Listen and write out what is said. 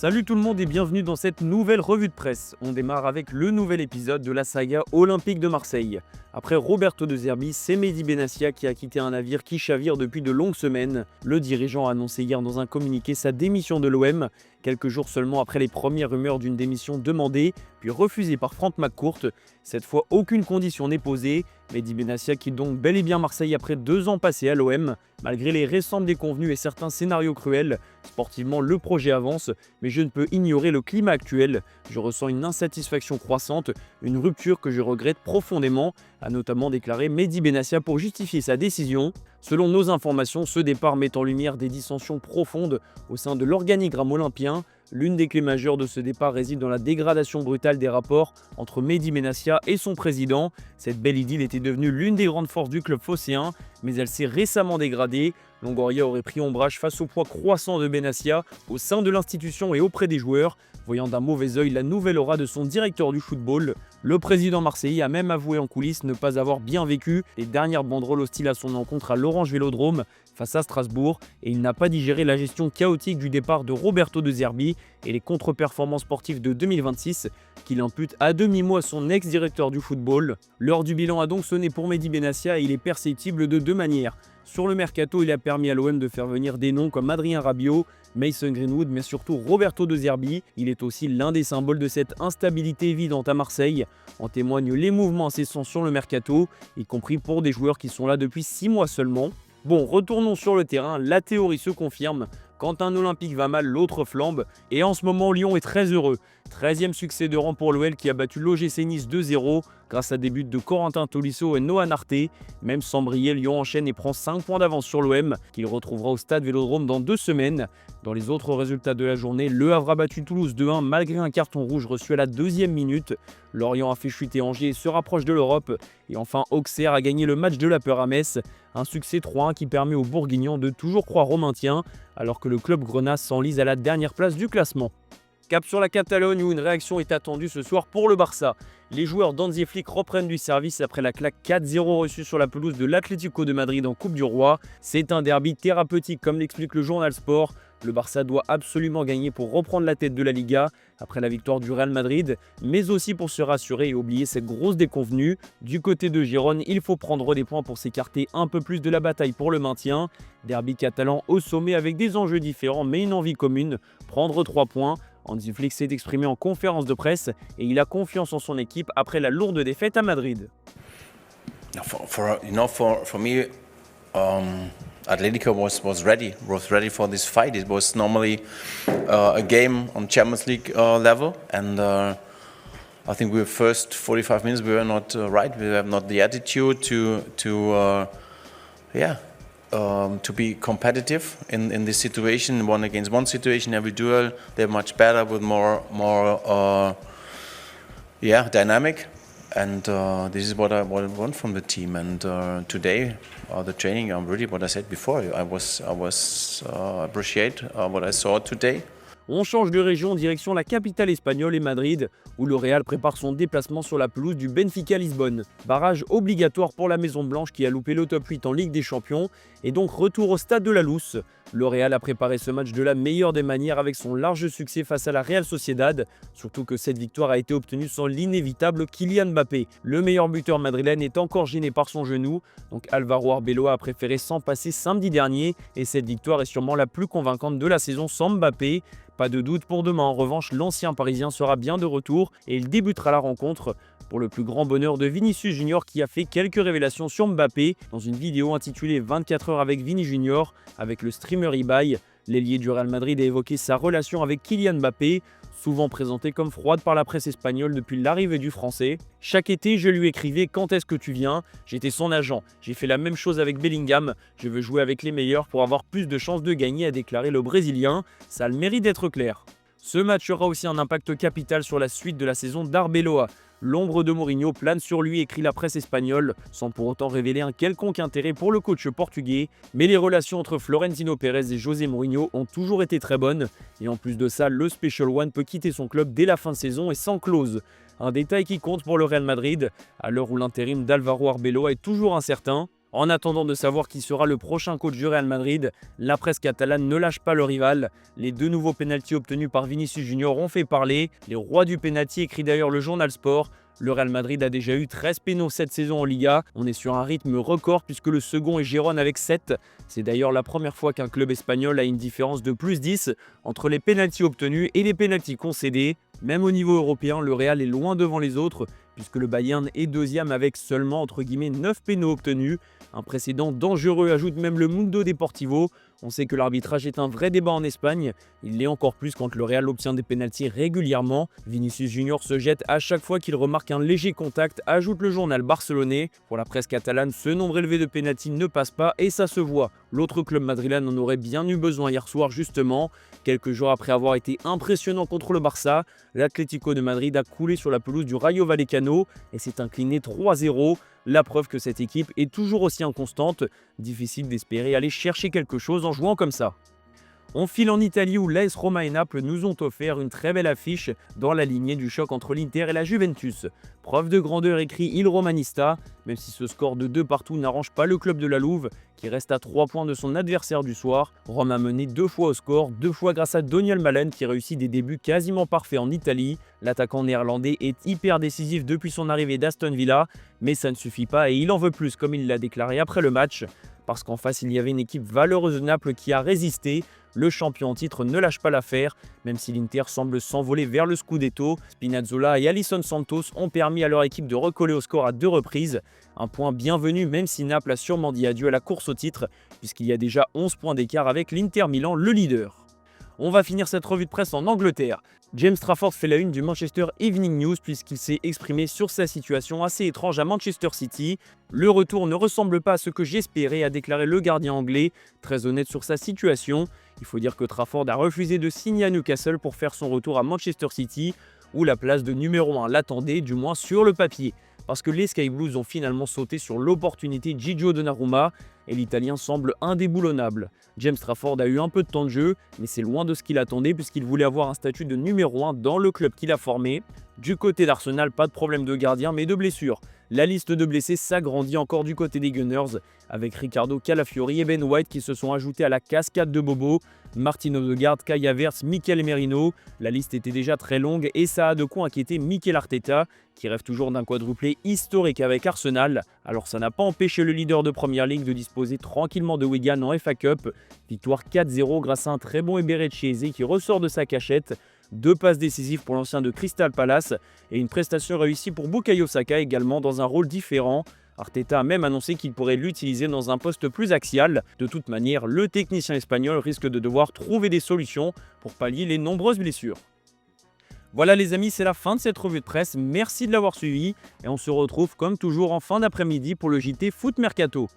Salut tout le monde et bienvenue dans cette nouvelle revue de presse. On démarre avec le nouvel épisode de la saga olympique de Marseille. Après Roberto De Zerbi, c'est Mehdi Benassia qui a quitté un navire qui chavire depuis de longues semaines. Le dirigeant a annoncé hier dans un communiqué sa démission de l'OM, quelques jours seulement après les premières rumeurs d'une démission demandée, puis refusée par Franck McCourt. Cette fois, aucune condition n'est posée. Mehdi Benassia quitte donc bel et bien Marseille après 2 ans passés à l'OM. Malgré les récentes déconvenues et certains scénarios cruels, sportivement le projet avance, mais je ne peux ignorer le climat actuel. Je ressens une insatisfaction croissante, une rupture que je regrette profondément, a notamment déclaré Mehdi Benassia pour justifier sa décision. Selon nos informations, ce départ met en lumière des dissensions profondes au sein de l'organigramme olympien. L'une des clés majeures de ce départ réside dans la dégradation brutale des rapports entre Mehdi Benassia et son président. Cette belle idylle était devenue l'une des grandes forces du club phocéen, mais elle s'est récemment dégradée. Longoria aurait pris ombrage face au poids croissant de Benassia au sein de l'institution et auprès des joueurs, voyant d'un mauvais œil la nouvelle aura de son directeur du football. Le président marseillais a même avoué en coulisses ne pas avoir bien vécu les dernières banderoles hostiles à son encontre à l'Orange Vélodrome face à Strasbourg, et il n'a pas digéré la gestion chaotique du départ de Roberto De Zerbi et les contre-performances sportives de 2026 qu'il impute à demi-mot à son ex-directeur du football. L'heure du bilan a donc sonné pour Mehdi Benassia et il est perceptible de 2 manières. Sur le mercato, il a permis à l'OM de faire venir des noms comme Adrien Rabiot, Mason Greenwood, mais surtout Roberto De Zerbi. Il est aussi l'un des symboles de cette instabilité évidente à Marseille. En témoignent les mouvements incessants sur le mercato, y compris pour des joueurs qui sont là depuis 6 mois seulement. Bon, retournons sur le terrain, la théorie se confirme. Quand un Olympique va mal, l'autre flambe. Et en ce moment, Lyon est très heureux. 13e succès de rang pour l'OL qui a battu l'OGC Nice 2-0 grâce à des buts de Corentin Tolisso et Noah Narté. Même sans briller, Lyon enchaîne et prend 5 points d'avance sur l'OM qu'il retrouvera au stade Vélodrome dans 2 semaines. Dans les autres résultats de la journée, Le Havre a battu Toulouse 2-1 malgré un carton rouge reçu à la 2e minute. Lorient a fait chuter Angers et se rapproche de l'Europe. Et enfin, Auxerre a gagné le match de la peur à Metz. Un succès 3-1 qui permet aux Bourguignons de toujours croire au maintien, alors que le club grenat s'enlise à la dernière place du classement. Cap sur la Catalogne où une réaction est attendue ce soir pour le Barça. Les joueurs d'Hansi Flick reprennent du service après la claque 4-0 reçue sur la pelouse de l'Atlético de Madrid en Coupe du Roi. C'est un derby thérapeutique comme l'explique le journal Sport. Le Barça doit absolument gagner pour reprendre la tête de la Liga après la victoire du Real Madrid, mais aussi pour se rassurer et oublier cette grosse déconvenue. Du côté de Girone, il faut prendre des points pour s'écarter un peu plus de la bataille pour le maintien. Derby catalan au sommet avec des enjeux différents mais une envie commune, prendre 3 points. Hansi Flick s'est exprimé en conférence de presse et il a confiance en son équipe après la lourde défaite à Madrid. For me, Atletico was ready for this fight. It was normally a game on Champions League level, and I think we were first 45 minutes we were not right. We have not the attitude to be competitive in this situation, 1-against-1 situation. Every duel, they're much better with more dynamic. And this is what I want from the team. And today, the training, I'm really what I said before. I was appreciate what I saw today. On change de région direction la capitale espagnole et Madrid, où le Real prépare son déplacement sur la pelouse du Benfica Lisbonne. Barrage obligatoire pour la Maison Blanche qui a loupé le top 8 en Ligue des Champions, et donc retour au stade de la Luz. Le Real a préparé ce match de la meilleure des manières avec son large succès face à la Real Sociedad, surtout que cette victoire a été obtenue sans l'inévitable Kylian Mbappé. Le meilleur buteur madrilène est encore gêné par son genou, donc Álvaro Arbeloa a préféré s'en passer samedi dernier, et cette victoire est sûrement la plus convaincante de la saison sans Mbappé. Pas de doute pour demain, en revanche, l'ancien parisien sera bien de retour et il débutera la rencontre pour le plus grand bonheur de Vinicius Junior qui a fait quelques révélations sur Mbappé dans une vidéo intitulée 24 heures avec Vini Junior avec le streamer eBay. L'ailier du Real Madrid a évoqué sa relation avec Kylian Mbappé, souvent présentée comme froide par la presse espagnole depuis l'arrivée du Français. Chaque été, je lui écrivais « Quand est-ce que tu viens ?» J'étais son agent. J'ai fait la même chose avec Bellingham. Je veux jouer avec les meilleurs pour avoir plus de chances de gagner, a déclaré le Brésilien. Ça a le mérite d'être clair. Ce match aura aussi un impact capital sur la suite de la saison d'Arbeloa. L'ombre de Mourinho plane sur lui, écrit la presse espagnole, sans pour autant révéler un quelconque intérêt pour le coach portugais. Mais les relations entre Florentino Pérez et José Mourinho ont toujours été très bonnes. Et en plus de ça, le Special One peut quitter son club dès la fin de saison et sans clause. Un détail qui compte pour le Real Madrid, à l'heure où l'intérim d'Álvaro Arbeloa est toujours incertain. En attendant de savoir qui sera le prochain coach du Real Madrid, la presse catalane ne lâche pas le rival. Les 2 nouveaux pénaltys obtenus par Vinicius Junior ont fait parler. Les rois du pénalty, écrit d'ailleurs le journal Sport. Le Real Madrid a déjà eu 13 pénaux cette saison en Liga. On est sur un rythme record puisque le second est Gérone avec 7. C'est d'ailleurs la première fois qu'un club espagnol a une différence de plus 10 entre les pénaltys obtenus et les pénaltys concédés. Même au niveau européen, le Real est loin devant les autres puisque le Bayern est deuxième avec seulement entre guillemets 9 pénaux obtenus. Un précédent dangereux, ajoute même le Mundo Deportivo. On sait que l'arbitrage est un vrai débat en Espagne. Il l'est encore plus quand le Real obtient des pénaltys régulièrement. Vinicius Junior se jette à chaque fois qu'il remarque un léger contact, ajoute le journal barcelonais. Pour la presse catalane, ce nombre élevé de pénaltys ne passe pas et ça se voit. L'autre club madrilène en aurait bien eu besoin hier soir justement. Quelques jours après avoir été impressionnant contre le Barça, l'Atlético de Madrid a coulé sur la pelouse du Rayo Vallecano et s'est incliné 3-0. La preuve que cette équipe est toujours aussi inconstante. Difficile d'espérer aller chercher quelque chose en jouant comme ça. On file en Italie où l'AS Roma et Naples nous ont offert une très belle affiche dans la lignée du choc entre l'Inter et la Juventus. Preuve de grandeur, écrit Il Romanista, même si ce score de 2 partout n'arrange pas le club de la Louve qui reste à 3 points de son adversaire du soir. Rome a mené 2 fois au score, 2 fois grâce à Daniel Malen qui réussit des débuts quasiment parfaits en Italie. L'attaquant néerlandais est hyper décisif depuis son arrivée d'Aston Villa, mais ça ne suffit pas et il en veut plus comme il l'a déclaré après le match. Parce qu'en face il y avait une équipe valeureuse de Naples qui a résisté. Le champion en titre ne lâche pas l'affaire, même si l'Inter semble s'envoler vers le Scudetto. Spinazzola et Alisson Santos ont permis à leur équipe de recoller au score à 2 reprises. Un point bienvenu même si Naples a sûrement dit adieu à la course au titre, puisqu'il y a déjà 11 points d'écart avec l'Inter Milan, le leader. On va finir cette revue de presse en Angleterre. James Trafford fait la une du Manchester Evening News puisqu'il s'est exprimé sur sa situation assez étrange à Manchester City. Le retour ne ressemble pas à ce que j'espérais, a déclaré le gardien anglais, très honnête sur sa situation. Il faut dire que Trafford a refusé de signer à Newcastle pour faire son retour à Manchester City, où la place de numéro 1 l'attendait, du moins sur le papier. Parce que les Sky Blues ont finalement sauté sur l'opportunité Gigio Donnarumma et l'Italien semble indéboulonnable. James Trafford a eu un peu de temps de jeu, mais c'est loin de ce qu'il attendait puisqu'il voulait avoir un statut de numéro 1 dans le club qu'il a formé. Du côté d'Arsenal, pas de problème de gardien mais de blessures. La liste de blessés s'agrandit encore du côté des Gunners, avec Ricardo Calafiori et Ben White qui se sont ajoutés à la cascade de Bobo, Martin Odegaard, Kai Havertz, Mikel Merino. La liste était déjà très longue et ça a de quoi inquiéter Mikel Arteta, qui rêve toujours d'un quadruplé historique avec Arsenal. Alors ça n'a pas empêché le leader de Premier League de disposer tranquillement de Wigan en FA Cup. Victoire 4-0 grâce à un très bon Eberechi qui ressort de sa cachette. 2 passes décisives pour l'ancien de Crystal Palace et une prestation réussie pour Bukayo Saka également dans un rôle différent. Arteta a même annoncé qu'il pourrait l'utiliser dans un poste plus axial. De toute manière, le technicien espagnol risque de devoir trouver des solutions pour pallier les nombreuses blessures. Voilà les amis, c'est la fin de cette revue de presse. Merci de l'avoir suivi et on se retrouve comme toujours en fin d'après-midi pour le JT Foot Mercato.